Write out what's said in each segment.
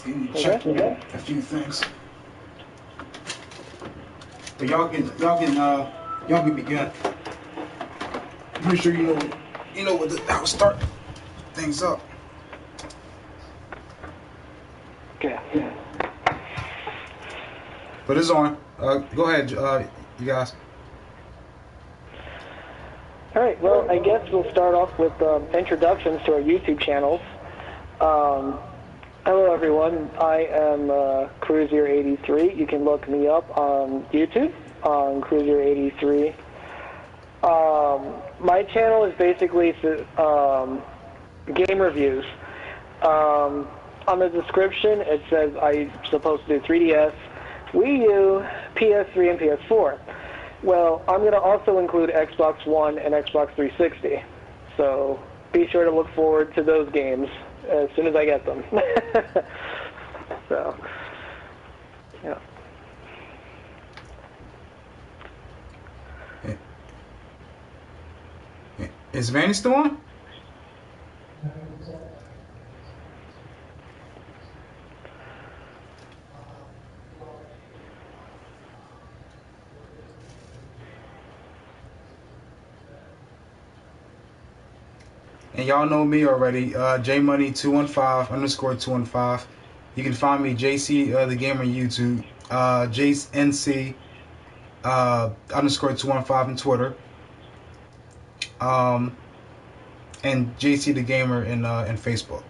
Just need to check a few things. But y'all can begin. Pretty sure you know how to start things up. Okay. But it's on. Go ahead, you guys. All right. Well, I guess we'll start off with introductions to our YouTube channels. Hello, everyone. I am Cruiser83. You can look me up on YouTube on Cruiser83. My channel is basically game reviews. On the description, it says I'm supposed to do 3DS, Wii U, PS3, and PS4. Well, I'm going to also include Xbox One and Xbox 360. So be sure to look forward to those games as soon as I get them. So, yeah. Is Vanny still on? And y'all know me already, JMoney215_215. You can find me, JC the Gamer on YouTube, JNC _215 on Twitter, and JC the Gamer in Facebook.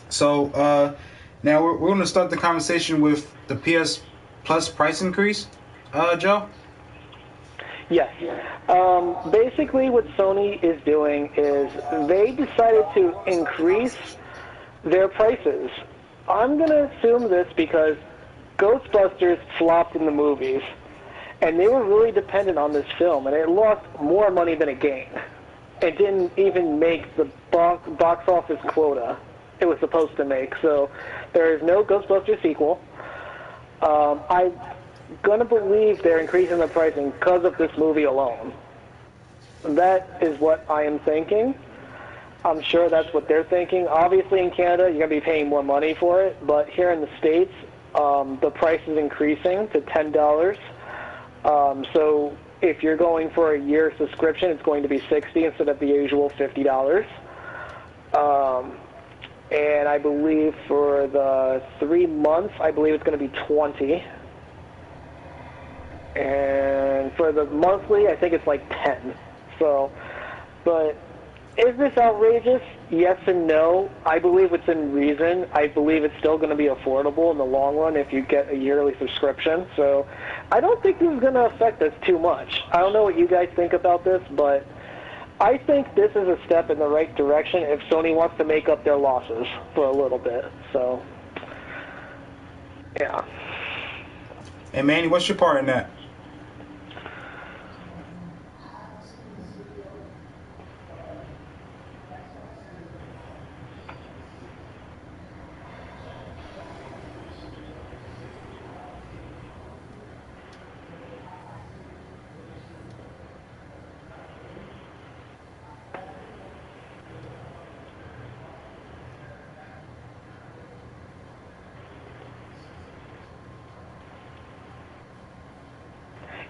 So now we're going to start the conversation with the PS Plus price increase, Joe. Yes. Basically, what Sony is doing is they decided to increase their prices. I'm going to assume this because Ghostbusters flopped in the movies, and they were really dependent on this film, and it lost more money than it gained. It didn't even make the box office quota it was supposed to make, so there is no Ghostbusters sequel. I'm going to believe they're increasing the pricing because of this movie alone. That is what I am thinking. I'm sure that's what they're thinking. Obviously, in Canada, you're going to be paying more money for it, but here in the States, the price is increasing to $10. So if you're going for a year subscription, it's going to be $60 instead of the usual $50. And I believe for the 3 months, I believe it's going to be $20. And for the monthly, I think it's like $10. So, but is this outrageous? Yes and no. I believe it's in reason. I believe it's still going to be affordable in the long run if you get a yearly subscription. So I don't think this is going to affect us too much. I don't know what you guys think about this, but I think this is a step in the right direction if Sony wants to make up their losses for a little bit. So, yeah. Hey, Manny, what's your part in that?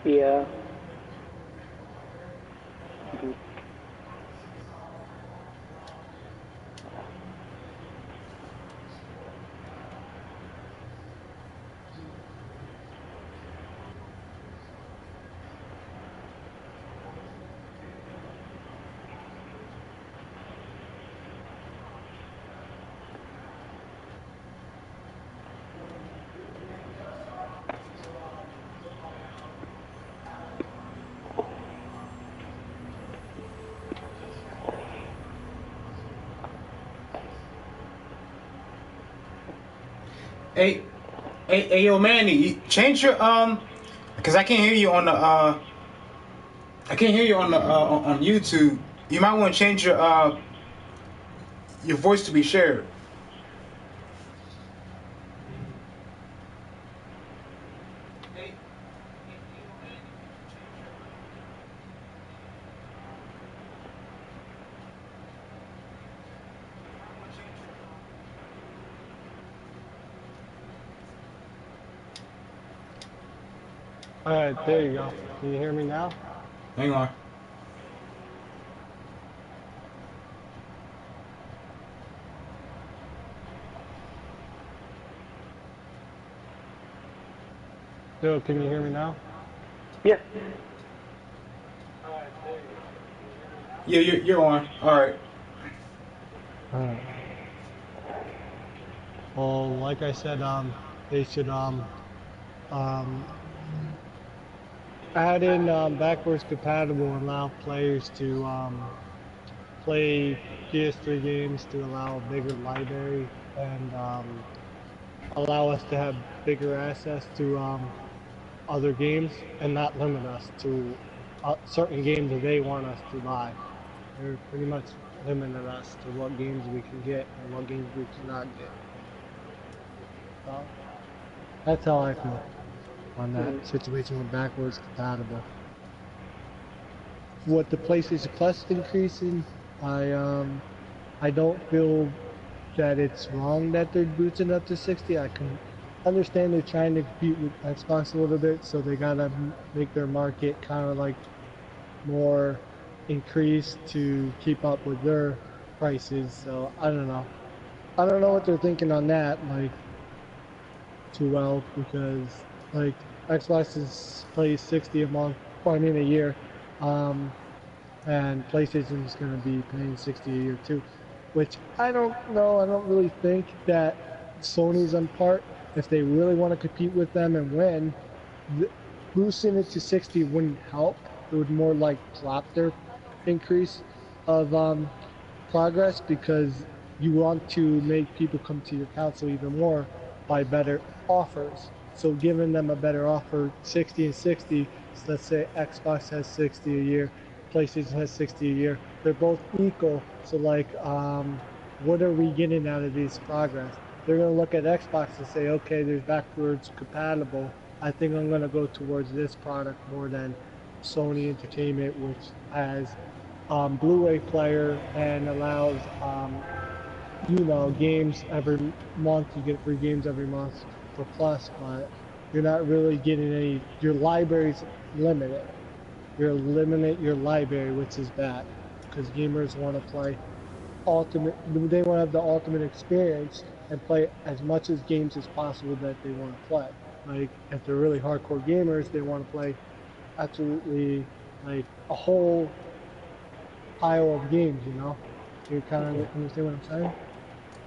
Yeah. Hey, yo, Manny, you change your because I can't hear you on the on YouTube. You might want to change your voice to be shared. Alright, there you go. Can you hear me now? Hang on. Bill, can you hear me now? Yeah. Yeah, you're on. All right. Alright. Well, like I said, they should um add in backwards compatible and allow players to play PS3 games to allow a bigger library and allow us to have bigger access to other games and not limit us to certain games that they want us to buy. They're pretty much limiting us to what games we can get and what games we cannot get. So that's how I feel on that Mhm. situation with backwards compatible. What the PlayStation Plus increasing, I don't feel that it's wrong that they're boosting up to 60. I can understand they're trying to compete with Xbox a little bit, so they gotta make their market kind of like more increased to keep up with their prices. So I don't know. I don't know what they're thinking on that, like too well, because like Xbox is plays 60 a month, or I mean a year, um, and PlayStation is going to be paying 60 a year too, which I don't know. I don't really think that Sony's on part. If they really want to compete with them and win, boosting it to 60 wouldn't help. It would more like drop their increase of progress because you want to make people come to your console even more by better offers. So giving them a better offer, 60 and 60, so let's say Xbox has 60 a year, PlayStation has 60 a year, they're both equal. So like, what are we getting out of this progress? They're going to look at Xbox and say, okay, there's backwards compatible. I think I'm going to go towards this product more than Sony Entertainment, which has Blu-ray player and allows games every month. You get free games every month for Plus, but you're not really getting any. Your library's limited. You're limiting your library, which is bad because gamers want to play ultimate. They want to have the ultimate experience and play as much as games as possible that they want to play. Like if they're really hardcore gamers, they want to play absolutely like a whole pile of games, you know? You kind of understand what I'm saying?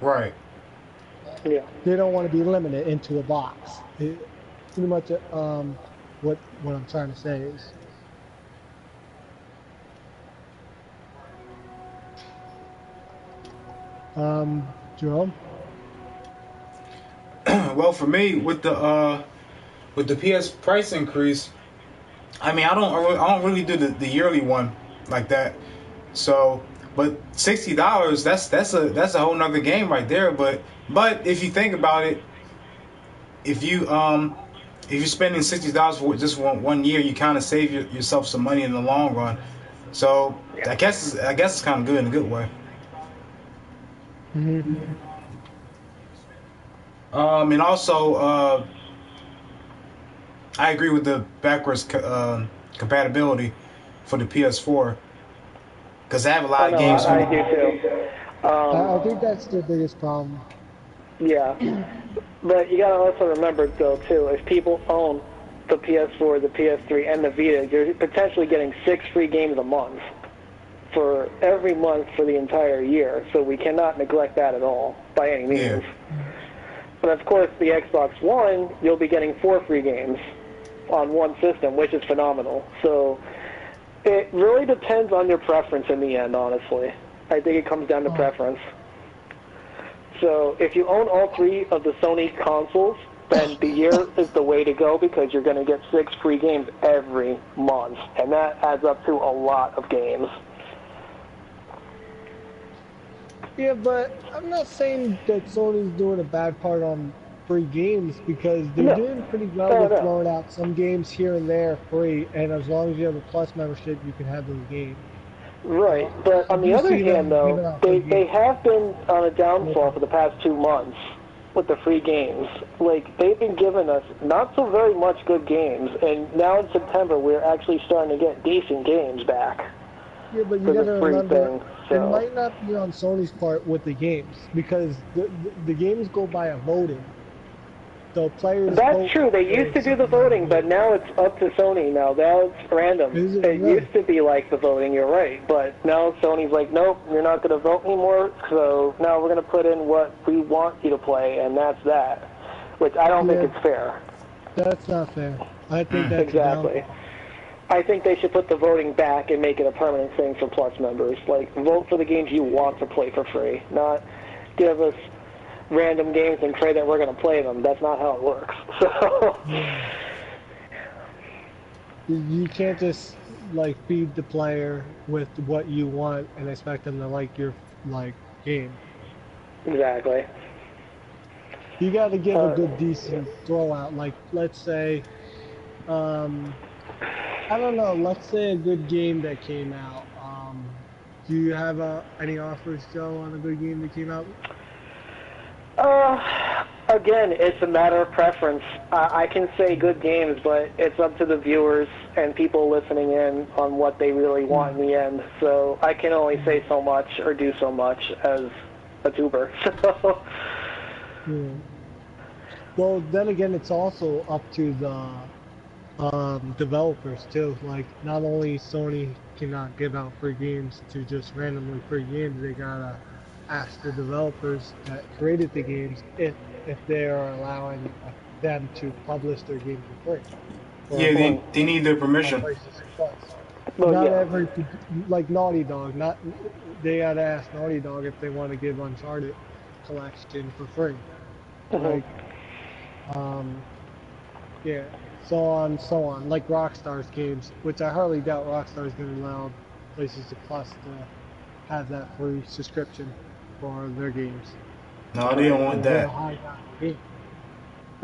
Right. Yeah. They don't want to be limited into a box. Pretty much what I'm trying to say is, Jerome? Well, for me, with the PS price increase, I mean, I don't really do the yearly one like that. So, but $60, that's a whole nother game right there. But if you think about it, if you if you're spending $60 for just one year, you kind of save yourself some money in the long run. So I guess it's kind of good in a good way. Mm-hmm. And also I agree with the backwards compatibility for the PS4 because I have a Oh lot of no, games from I do too. I think that's the biggest problem. Yeah, but you gotta also remember though too, if people own the PS4, the PS3, and the Vita, you're potentially getting 6 free games a month for every month for the entire year. So we cannot neglect that at all by any yeah. means. But of course, the Xbox One, you'll be getting 4 free games on one system, which is phenomenal. So it really depends on your preference in the end, honestly. I think it comes down to preference. So if you own all 3 of the Sony consoles, then the year is the way to go because you're going to get 6 free games every month, and that adds up to a lot of games. Yeah, but I'm not saying that Sony's doing a bad part on free games because they're No, doing pretty well oh with no, throwing out some games here and there free, and as long as you have a Plus membership, you can have those games. right. So But I on the do other see hand, them though, giving out free they games. have been on a downfall for the past 2 months. with the free games. Like, they've been giving us not so very much good games, and now in September we're actually starting to get decent games back. Yeah, but you For gotta the free remember, thing, so. it might not be on Sony's part with the games, because the games go by a voting. So players That's vote true. They for used to do the certain amount of voting, but games. now it's up to Sony. Now it's random. Is it It really? used to be like the voting. You're right, but now Sony's like, nope, you're not going to vote anymore. So now we're going to put in what we want you to play, and that's that. Which I don't think Yeah. it's fair. That's not fair. I think that's Exactly. I think they should put the voting back and make it a permanent thing for Plus members. Like, vote for the games you want to play for free, not give us random games and pray that we're going to play them. That's not how it works. So. You can't just like feed the player with what you want and expect them to like your game. Exactly. You got to give a good, decent throwout. Like, let's say, I don't know. Let's say a good game that came out. Do you have any offers, Joe, on a good game that came out? Again, it's a matter of preference. I can say good games, but it's up to the viewers and people listening in on what they really want in the end. So I can only say so much or do so much as a tuber. So. Yeah. Well, then again, it's also up to the developers too. Like, not only Sony cannot give out free games to just randomly free games, they gotta ask the developers that created the games if they are allowing them to publish their games for free. Yeah, they need their permission. Well, Not yeah. every, like Naughty Dog, they gotta ask Naughty Dog if they want to give Uncharted collection for free. Like, yeah, so on, like Rockstar's games, which I hardly doubt Rockstar's going to allow PlayStation Plus to have that free subscription for their games. No, they don't want that.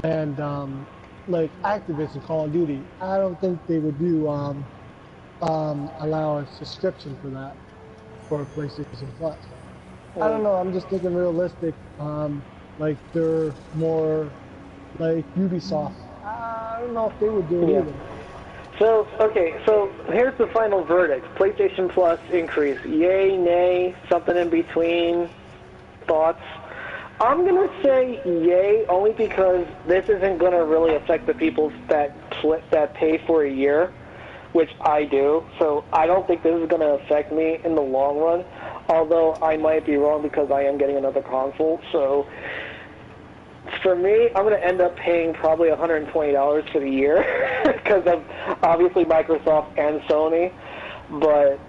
And like Activision, Call of Duty, I don't think they would do allow a subscription for that for PlayStation Plus. I don't know. I'm just thinking realistic. Like they're more like Ubisoft. I don't know if they would do it either. So, okay, so here's the final verdict. PlayStation Plus increase. Yay, nay, something in between, thoughts? I'm going to say yay only because this isn't going to really affect the people that pay for a year, which I do. So I don't think this is going to affect me in the long run, although I might be wrong because I am getting another console. So for me, I'm going to end up paying probably $120 for the year because of obviously Microsoft and Sony. But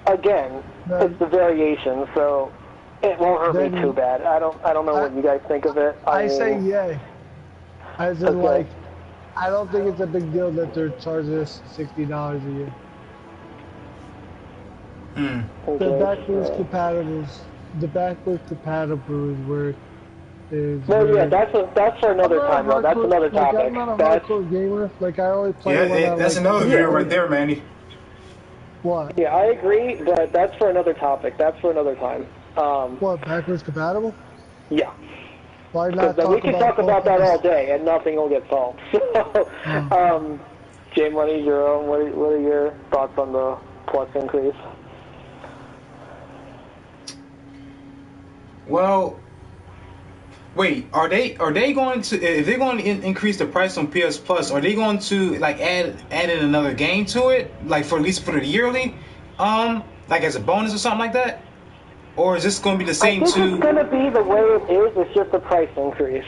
again, it's the variation, so it won't hurt me too bad. I don't know what you guys think of it. I say yay. As in, like, I don't think it's a big deal that they're charging us $60 a year. The backwards compatible is where. Well, yeah, that's for another time, though. That's another topic. I'm not a hardcore gamer. Like, I only play that's another video right there, Manny. What? Yeah, I agree, but that's for another topic. That's for another time. What, backwards compatible? Yeah. Why not we can talk about that all day, and nothing will get solved. So, Jay Money, Jerome, what are your thoughts on the Plus increase? Well, wait, are they going to, if they're going to increase the price on PS Plus, are they going to like add in another game to it, like for at least for the yearly, like as a bonus or something like that, or is this going to be the same I think it's going to be the way it is. It's just a price increase.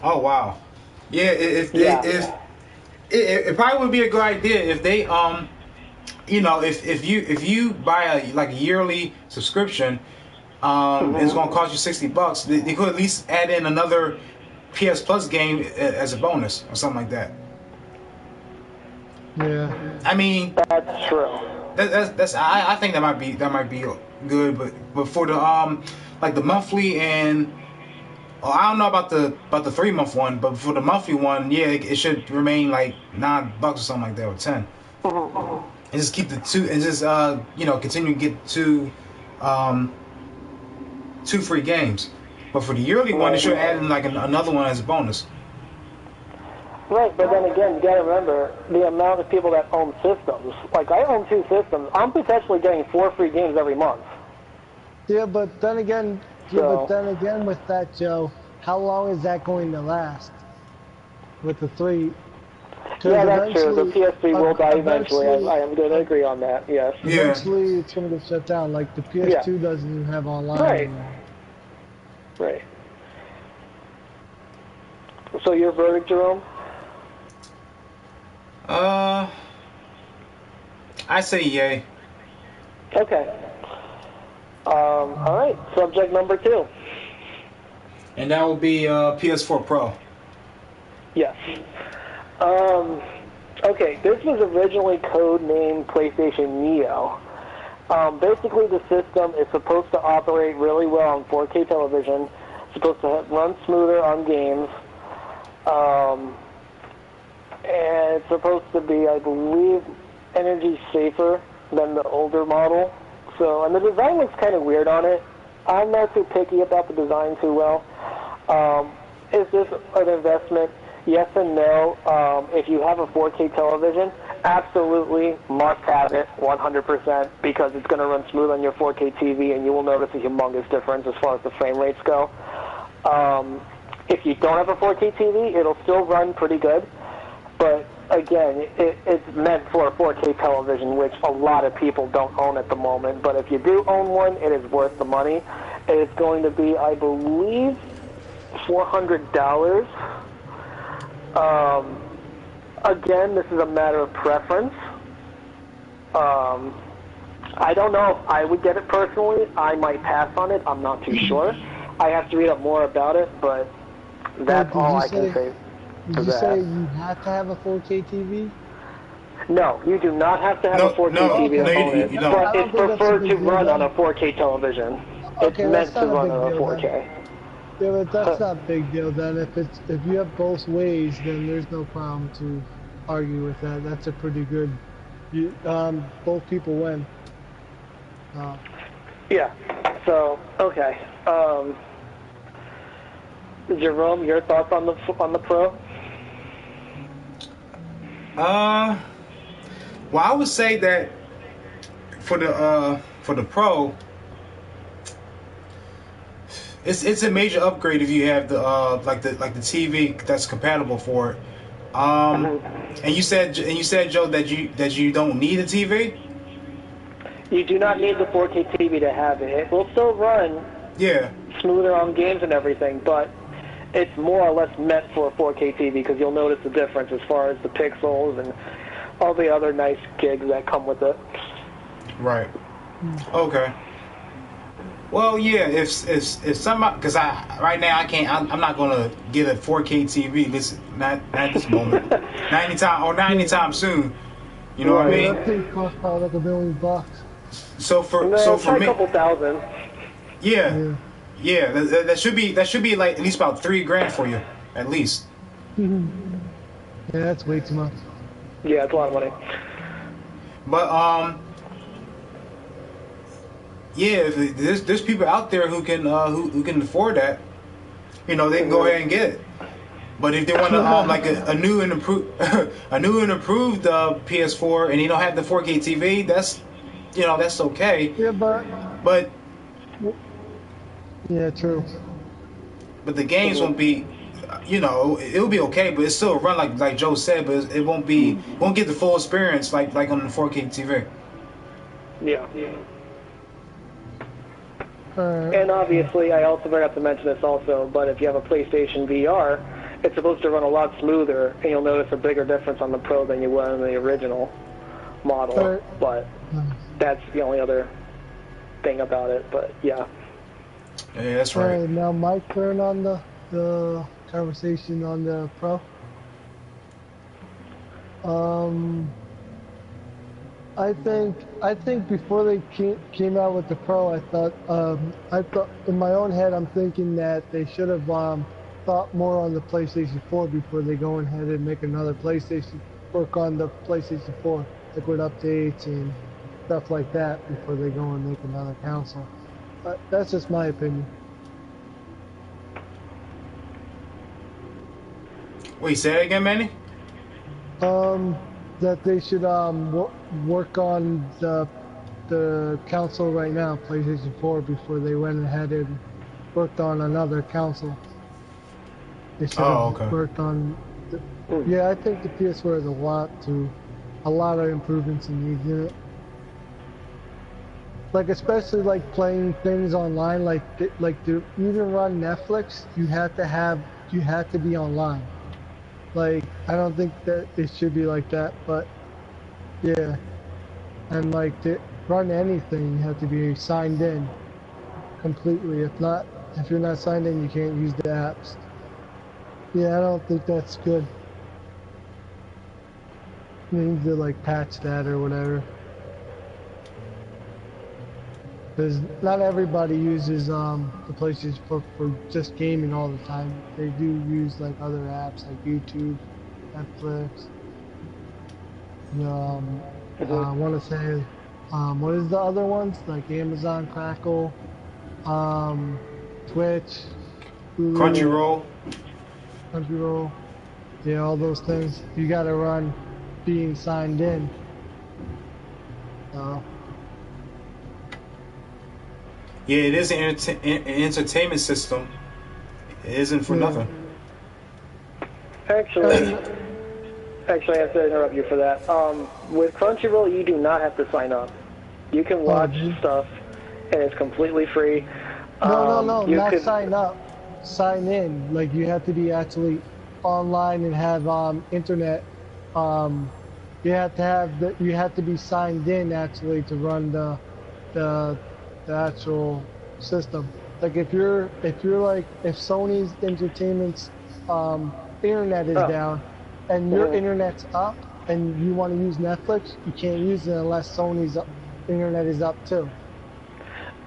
Oh wow, yeah. If it probably would be a good idea if they you know, if you buy a yearly subscription. It's gonna cost you $60. They could at least add in another PS Plus game as a bonus or something like that. Yeah. I mean, that's true. I think that might be good, but for the like the monthly and I don't know about the 3-month one, but for the monthly one, yeah, it should remain like $9 or something like that, or 10. And just keep the two and just you know, continue to get two free games. But for the yearly one, they should add in like another one as a bonus. Right, but then again, you gotta remember the amount of people that own systems. Like, I own 2 systems. I'm potentially getting 4 free games every month. Yeah, but then again, with that, Joe, how long is that going to last? With the 3? Yeah, that's true. The PS3 will die eventually. I am going to agree on that, yes. Eventually, it's going to get shut down. Like, the PS2 doesn't even have online anymore. Right. So your verdict, Jerome? I say yay. Okay. All right. Subject number 2. And that will be PS4 Pro. Yes. Okay, this was originally codenamed PlayStation Neo. Basically, the system is supposed to operate really well on 4K television, supposed to run smoother on games, and it's supposed to be, I believe, energy safer than the older model. So, and the design looks kind of weird on it. I'm not too picky about the design too well. Is this an investment? Yes and no. If you have a 4K television, absolutely must have it 100% because it's going to run smooth on your 4K TV and you will notice a humongous difference as far as the frame rates go. If you don't have a 4K TV, it'll still run pretty good. But again, it's meant for a 4K television, which a lot of people don't own at the moment. But if you do own one, it is worth the money. It's going to be, I believe, $400. Again, this is a matter of preference. I don't know if I would get it personally. I might pass on it. I'm not too sure. I have to read up more about it, but that's all I can say. Did you say you have to have a 4K TV? No, you do not have to have a 4K TV to own it, but it's preferred to run on a 4K television. It's meant to run on a 4K. Yeah, but that's not a big deal then. If you have both ways, then there's no problem to argue with that. That's a pretty good. Both people win. Yeah. So okay. Jerome, your thoughts on the Pro? Well, I would say that for the Pro, it's a major upgrade if you have the like the TV that's compatible for it. And you said Joe that you don't need a TV. You do not need the 4K TV to have it. It will still run smoother on games and everything, but it's more or less meant for a 4K TV because you'll notice the difference as far as the pixels and all the other nice gigs that come with it. Right. Okay. Well, yeah. If somebody, because right now I can't. I'm not gonna get a 4K TV. Not at this moment. not anytime soon. You know what I mean? That thing costs probably like $1 million. So for me, a couple thousand. Yeah. That should be like at least about $3,000 for you, at least. Yeah, that's way too much. Yeah, it's a lot of money. But yeah, there's people out there who can afford that. You know, they can go ahead and get it. But if they want to like a new and improved PS4 and you don't have the 4K TV, that's okay. Yeah, but yeah, true. But the games won't be, it'll be okay, but it still run like Joe said, but it won't get the full experience like on the 4K TV. Yeah. And obviously, I also forgot to mention this also, but if you have a PlayStation VR, it's supposed to run a lot smoother, and you'll notice a bigger difference on the Pro than you would on the original model. But that's the only other thing about it. But yeah. Yeah, that's right. All right, now my turn on the conversation on the Pro. I think before they came out with the Pro, I thought in my own head, I'm thinking that they should have thought more on the PlayStation 4 before they go ahead and make another PlayStation, work on the PlayStation 4, like with updates and stuff like that before they go and make another console. But that's just my opinion. Wait, say that again, Manny? That they should work on the console right now, PlayStation 4, before they went ahead and worked on another console. They should Oh, have okay. worked on. Yeah, I think the PS4 has a lot of improvements it needs in it. Like especially like playing things online, like to even run Netflix, you have to be online. Like I don't think that it should be like that, but yeah. And like to run anything, you have to be signed in completely. If you're not signed in, you can't use the apps. Yeah, I don't think that's good. You need to like patch that or whatever. Because not everybody uses the PlayStation for just gaming all the time. They do use like other apps like YouTube, Netflix. I want to say, what is the other ones like Amazon, Crackle, Twitch, Hulu, Crunchyroll. Yeah, all those things. You got to run being signed in. Yeah, it is an entertainment system. It isn't for nothing. Actually, I have to interrupt you for that. With Crunchyroll, you do not have to sign up. You can watch stuff, and it's completely free. No, not sign up. Sign in. Like you have to be actually online and have internet. You have to be signed in actually to run the actual system. Like if Sony's entertainment's internet is down and your internet's up and you want to use Netflix, you can't use it unless Sony's internet is up too.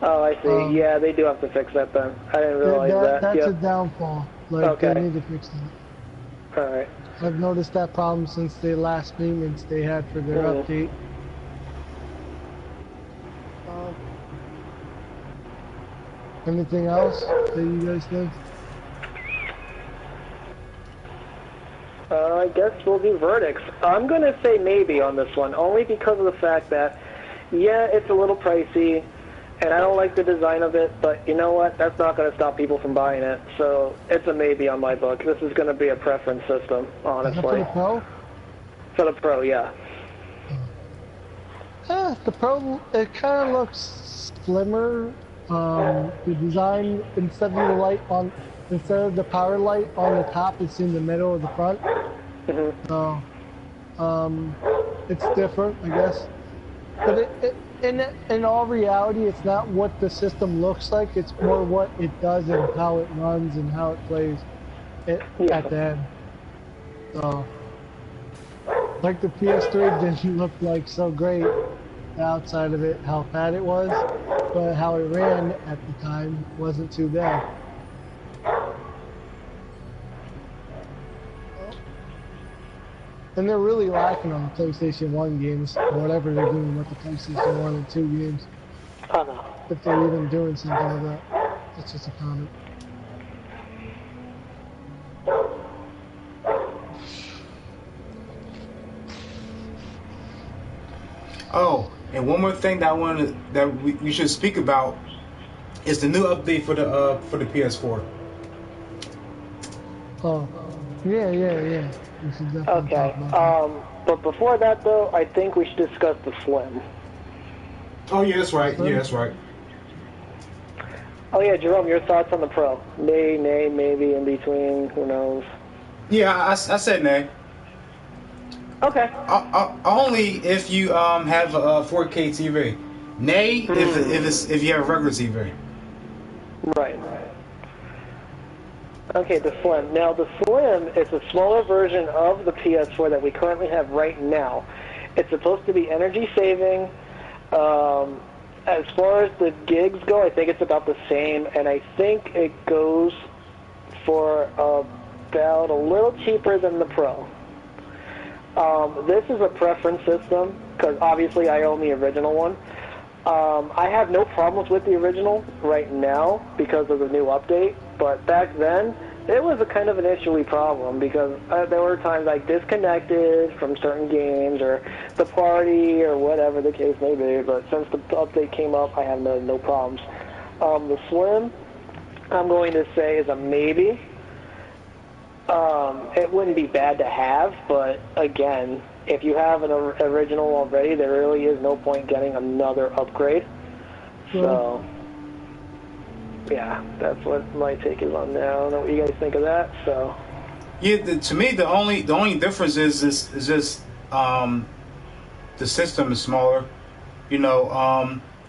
Oh, I see. Yeah, they do have to fix that then. I didn't realize that. That's a downfall. Like they need to fix that. All right. I've noticed that problem since the last maintenance they had for their update. Anything else that you guys think? I guess we'll do verdicts. I'm going to say maybe on this one, only because of the fact that, yeah, it's a little pricey, and I don't like the design of it, but you know what? That's not going to stop people from buying it. So it's a maybe on my book. This is going to be a preference system, honestly. For the Pro? For the Pro, yeah. The Pro, it kind of looks slimmer. The design, instead of the power light on the top, it's in the middle of the front. So, it's different, I guess. But in all reality, it's not what the system looks like. It's more what it does and how it runs and how it plays at the end. So, like the PS3 didn't look like so great outside of it, how bad it was, but how it ran at the time wasn't too bad. And they're really lacking on the PlayStation 1 games, or whatever they're doing with the PlayStation 1 and 2 games. Oh, no. If they're even doing something like that. That's just a comment. Oh, and one more thing that we should speak about is the new update for the PS4. Oh, yeah. We should definitely talk about that. But before that, though, I think we should discuss the Slim. Oh, yeah, that's right. Yeah, that's right. Oh, yeah, Jerome, your thoughts on the Pro? Nay, maybe, in between, who knows? Yeah, I said nay. Okay. Only if you have a 4K TV. Nay, if you have a regular TV. Right. Okay, the Slim. Now, the Slim is a smaller version of the PS4 that we currently have right now. It's supposed to be energy saving. As far as the gigs go, I think it's about the same, and I think it goes for about a little cheaper than the Pro. This is a preference system, because obviously I own the original one. I have no problems with the original right now because of the new update, but back then It was a kind of initially problem because there were times I disconnected from certain games or the party or whatever the case may be. But since the update came up, I have no problems. The Slim, I'm going to say, is a maybe. It wouldn't be bad to have, but again, if you have an original already, there really is no point getting another upgrade. So. Yeah, that's what my take is on that. I don't know what you guys think of that. So, yeah, to me the only difference is just the system is smaller, you know,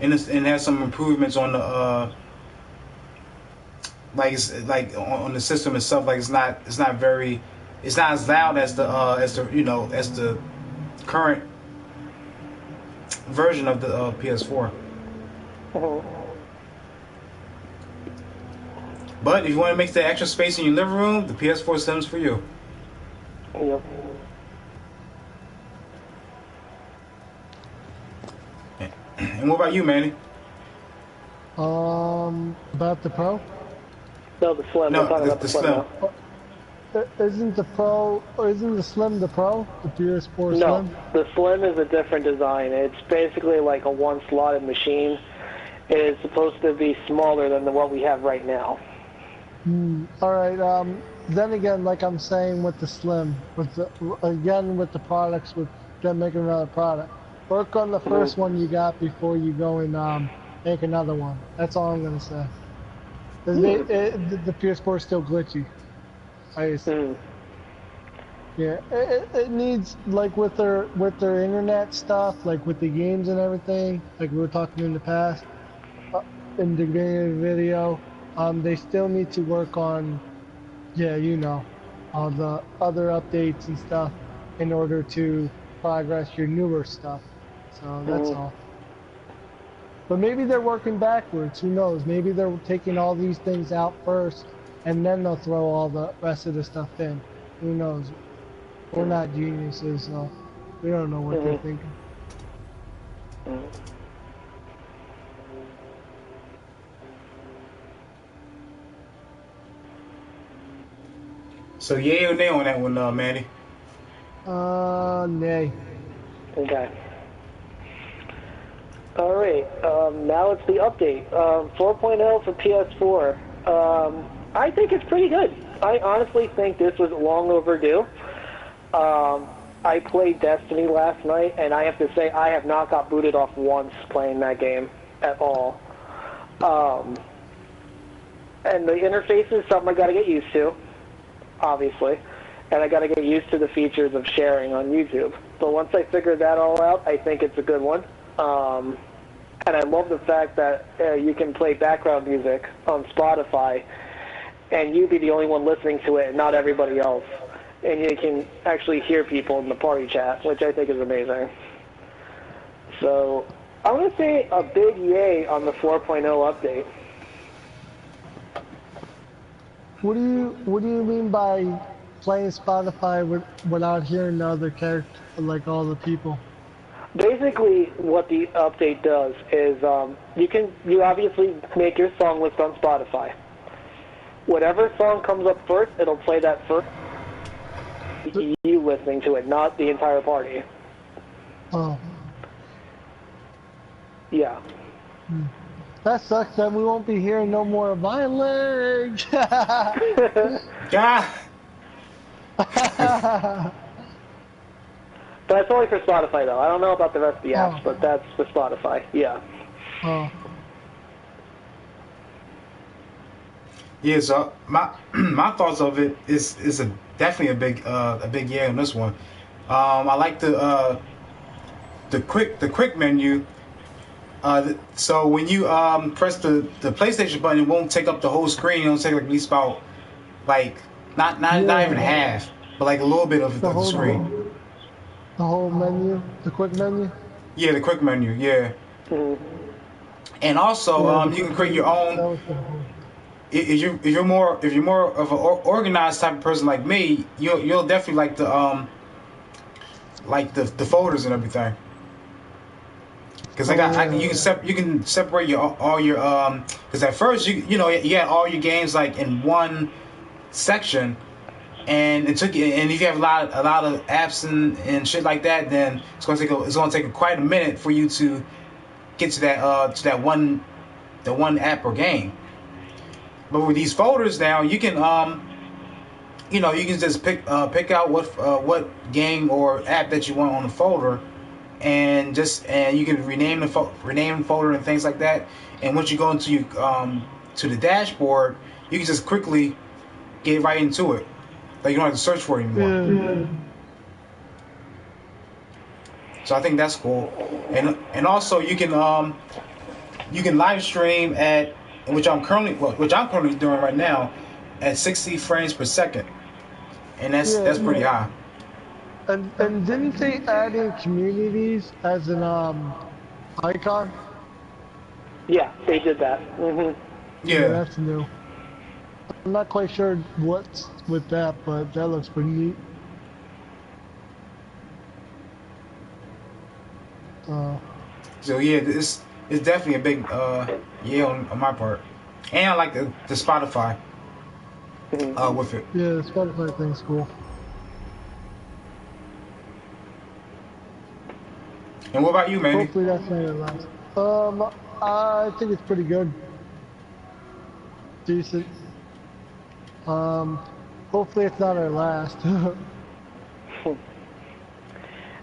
and it has some improvements on the like on the system itself. Like it's not as loud as the current version of the PS4. Mm-hmm. But if you want to make that extra space in your living room, the PS4 Slim's for you. Yep. And what about you, Manny? About the Pro? No, the Slim. No, We're talking about the Slim. Isn't the Pro, or isn't the Slim the Pro? The PS4 No, Slim? the Slim is a different design. It's basically like a one-slotted machine. It is supposed to be smaller than what we have right now. Alright, then again, like I'm saying with the Slim, with the products, with them making another product, work on the first one you got before you go and make another one. That's all I'm going to say. The PS4 is still glitchy. Yeah, it needs, like with their internet stuff, like with the games and everything, like we were talking in the past, in the beginning of the video, they still need to work on, all the other updates and stuff in order to progress your newer stuff. So that's all. But maybe they're working backwards, who knows? Maybe they're taking all these things out first, and then they'll throw all the rest of the stuff in. Who knows? We're not geniuses, so we don't know what they're thinking. So yay or nay on that one, Manny? Nay. Okay. All right. Now it's the update. 4.0 for PS4. I think it's pretty good. I honestly think this was long overdue. I played Destiny last night, and I have to say I have not got booted off once playing that game at all. And the interface is something I got to get used to, obviously, and I got to get used to the features of sharing on YouTube. But once I figure that all out, I think it's a good one. And I love the fact that you can play background music on Spotify, and you be the only one listening to it and not everybody else. And you can actually hear people in the party chat, which I think is amazing. So I'm going to say a big yay on the 4.0 update. What do you mean by playing Spotify without hearing the other character, like all the people? Basically, what the update does is you obviously make your song list on Spotify. Whatever song comes up first, it'll play that first. You listening to it, not the entire party. Oh. Yeah. That sucks that we won't be hearing no more of my leg. Yeah. That's only for Spotify, though. I don't know about the rest of the apps, but that's for Spotify. Yeah. Oh. Yeah. So my thoughts of it is definitely a big yeah on this one. I like the quick menu. So when you press the PlayStation button, it won't take up the whole screen. It'll take like at least about not even half, but like a little bit of the screen. The whole menu, the quick menu. Yeah, the quick menu. Yeah. And also, you can create your own. If you're more of an organized type of person like me, you'll definitely like the folders and everything. Because you can separate all your because at first you had all your games like in one section, and it took you. And if you have a lot of apps and shit like that, then it's gonna take quite a minute for you to get to that one app or game. But with these folders now, you can you can just pick out what game or app that you want on the folder, and you can rename the folder and things like that. And once you go into to the dashboard, you can just quickly get right into it. Like you don't have to search for it anymore. Yeah. So I think that's cool. And also you can live stream at which I'm currently doing right now at 60 frames per second, and that's pretty high. And didn't they add in communities as an icon? Yeah, they did that. Yeah, that's new. I'm not quite sure what's with that, but that looks pretty neat. So yeah, it's definitely a big on my part, and I like the Spotify with it. Yeah, the Spotify thing's cool. And what about you, man? Hopefully that's not your last. I think it's pretty good. Decent. Hopefully it's not our last.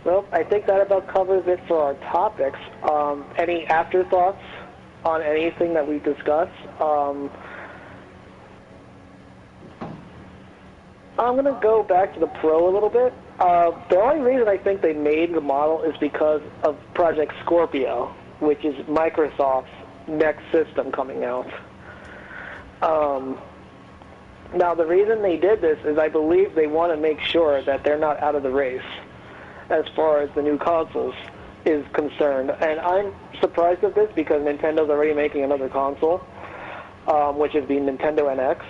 Well, I think that about covers it for our topics. Any afterthoughts on anything that we discussed? I'm going to go back to the Pro a little bit. The only reason I think they made the model is because of Project Scorpio, which is Microsoft's next system coming out. Now, the reason they did this is I believe they want to make sure that they're not out of the race as far as the new consoles is concerned. And I'm surprised at this because Nintendo's already making another console, which is the Nintendo NX.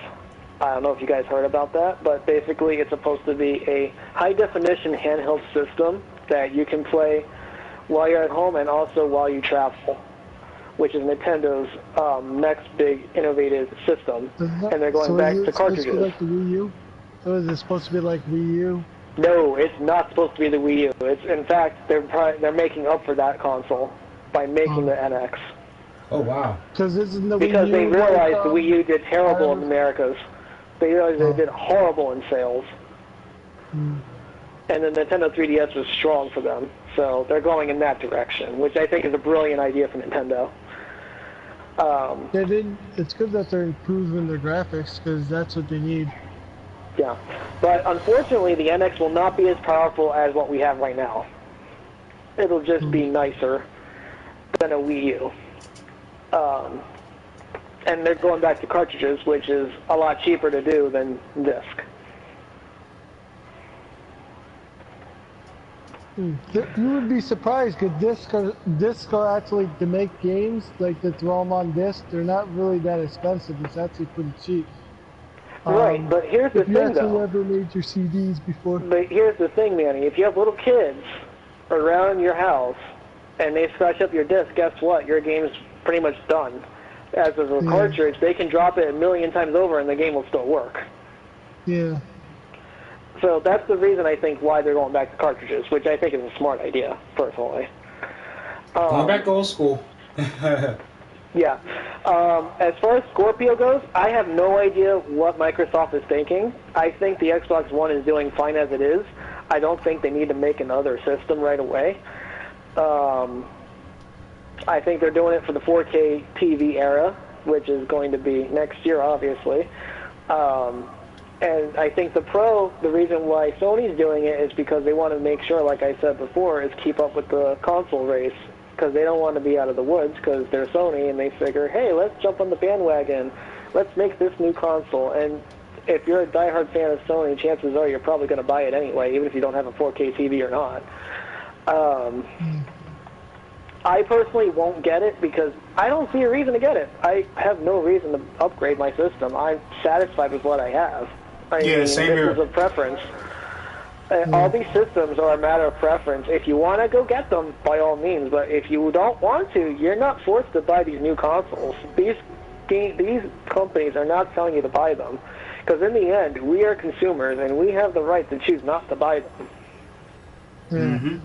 I don't know if you guys heard about that, but basically it's supposed to be a high-definition handheld system that you can play while you're at home and also while you travel, which is Nintendo's next big innovative system. And they're going back to cartridges. Is it supposed to be like the Wii U? Or is it supposed to be like Wii U? No, it's not supposed to be the Wii U. It's, in fact, they're making up for that console by making the NX. Oh, wow. Because they realized the Wii U did terrible in Americas. They realized they did horrible in sales. And the Nintendo 3DS was strong for them. So they're going in that direction, which I think is a brilliant idea for Nintendo. It's good that they're improving their graphics, because that's what they need. Yeah. But unfortunately, the NX will not be as powerful as what we have right now. It'll just be nicer than a Wii U. And they're going back to cartridges, which is a lot cheaper to do than disc. You would be surprised because discs are actually, to make games, like to throw them on disc, they're not really that expensive. It's actually pretty cheap. Right, but here's the thing, though. If you actually ever made your CDs before. But here's the thing, Manny. If you have little kids around your house and they scratch up your disc, guess what? Your game's pretty much done. As of a cartridge, they can drop it a million times over and the game will still work. Yeah. So that's the reason I think why they're going back to cartridges, which I think is a smart idea, personally. Going back old school. Yeah. As far as Scorpio goes, I have no idea what Microsoft is thinking. I think the Xbox One is doing fine as it is. I don't think they need to make another system right away. I think they're doing it for the 4K TV era, which is going to be next year, obviously. And I think the Pro, the reason why Sony's doing it is because they want to make sure, like I said before, is keep up with the console race, because they don't want to be out of the woods because they're Sony and they figure, hey, let's jump on the bandwagon. Let's make this new console. And if you're a diehard fan of Sony, chances are you're probably going to buy it anyway, even if you don't have a 4K TV or not. I personally won't get it because I don't see a reason to get it. I have no reason to upgrade my system. I'm satisfied with what I have. Same here. This is a preference. All these systems are a matter of preference. If you want to go get them, by all means. But if you don't want to, you're not forced to buy these new consoles. These companies are not telling you to buy them. Because in the end, we are consumers, and we have the right to choose not to buy them. Mm-hmm.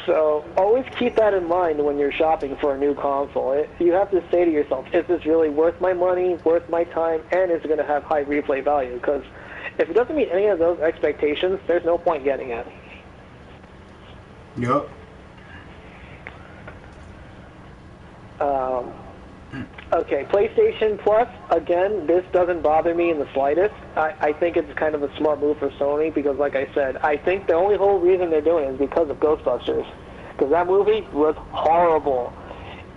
So always keep that in mind when you're shopping for a new console. You have to say to yourself, is this really worth my money, worth my time, and is it going to have high replay value? Because if it doesn't meet any of those expectations, there's no point getting it. Yup. Okay, PlayStation Plus, again, this doesn't bother me in the slightest. I think it's kind of a smart move for Sony because, like I said, I think the only whole reason they're doing it is because of Ghostbusters. Because that movie was horrible.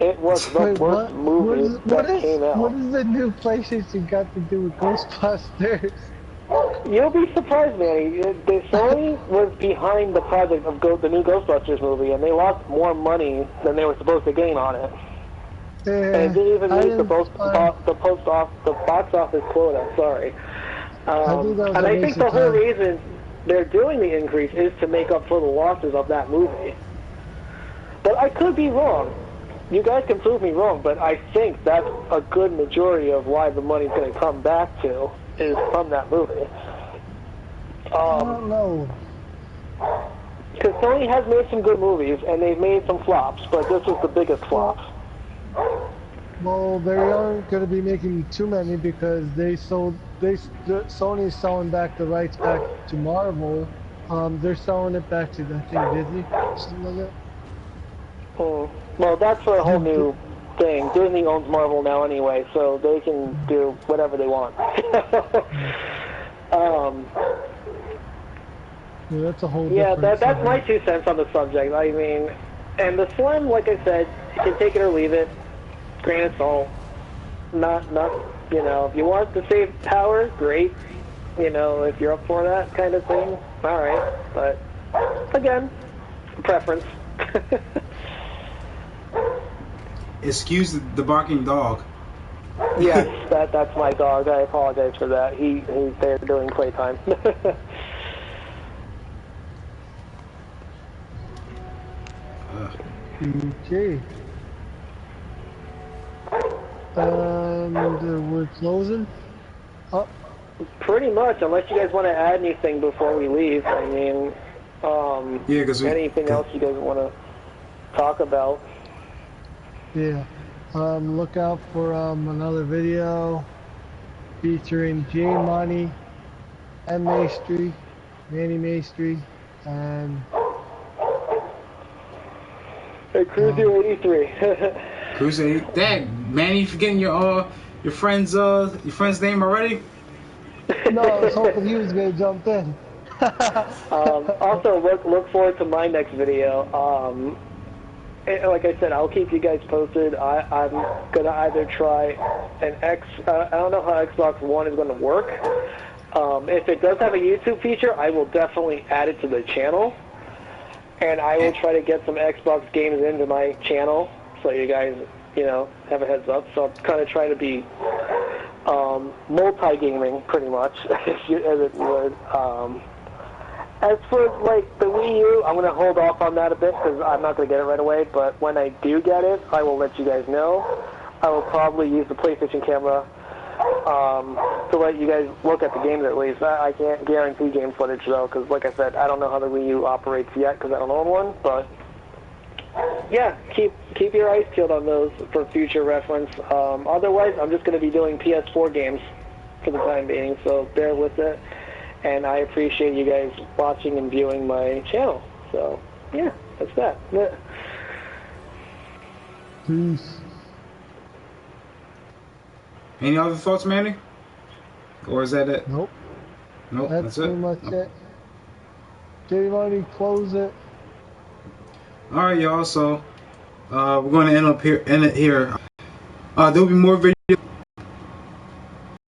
It was the worst movie that came out. What does the new PlayStation got to do with Ghostbusters? You'll be surprised, Manny. Sony was behind the project of the new Ghostbusters movie, and they lost more money than they were supposed to gain on it. Yeah, And they even made the box office quota. Sorry. And I think the whole reason they're doing the increase is to make up for the losses of that movie. But I could be wrong. You guys can prove me wrong, but I think that's a good majority of why the money's going to come back to is from that movie. I don't know. Because Sony has made some good movies, and they've made some flops, but this was the biggest flop. Well, they aren't going to be making too many because Sony's selling back the rights back to Marvel. They're selling it back to, I think, Disney, something like that. Well, that's a whole new thing. Disney owns Marvel now anyway, so they can do whatever they want. Yeah, that's a whole that's my 2 cents on the subject. I mean, and the Slim, like I said, you can take it or leave it. Grain of salt. Not, if you want to save power, great. If you're up for that kind of thing, alright. But, again, preference. Excuse the barking dog. Yes, that's my dog. I apologize for that. He's there during playtime. Okay. We're closing? Oh. Pretty much, unless you guys want to add anything before we leave. I mean, yeah, because anything else you guys want to talk about? Yeah. Look out for another video featuring J Money, M Maestri, Manny Maestri, and Cruiser83. Cruiser. Dang, Manny, you forgetting your friend's name already? No, I was hoping he was gonna jump in. Also, look forward to my next video. Like I said, I'll keep you guys posted. I'm gonna either try an I don't know how Xbox One is gonna work. If it does have a YouTube feature, I will definitely add it to the channel, and I will try to get some Xbox games into my channel so you guys, have a heads up. So I'm kind of trying to be multi-gaming, pretty much, as it would. As for, the Wii U, I'm going to hold off on that a bit because I'm not going to get it right away, but when I do get it, I will let you guys know. I will probably use the PlayStation camera to let you guys look at the games at least. I can't guarantee game footage, though, because, like I said, I don't know how the Wii U operates yet because I don't own one, but yeah, keep your eyes peeled on those for future reference. Otherwise, I'm just going to be doing PS4 games for the time being, so bear with it. And I appreciate you guys watching and viewing my channel. So, yeah, that's that. Peace. Any other thoughts, Manny? Or is that it? Nope. Nope, that's it? Pretty much it. J Money, close it. Alright, y'all, so we're going to end it here. There'll be more videos.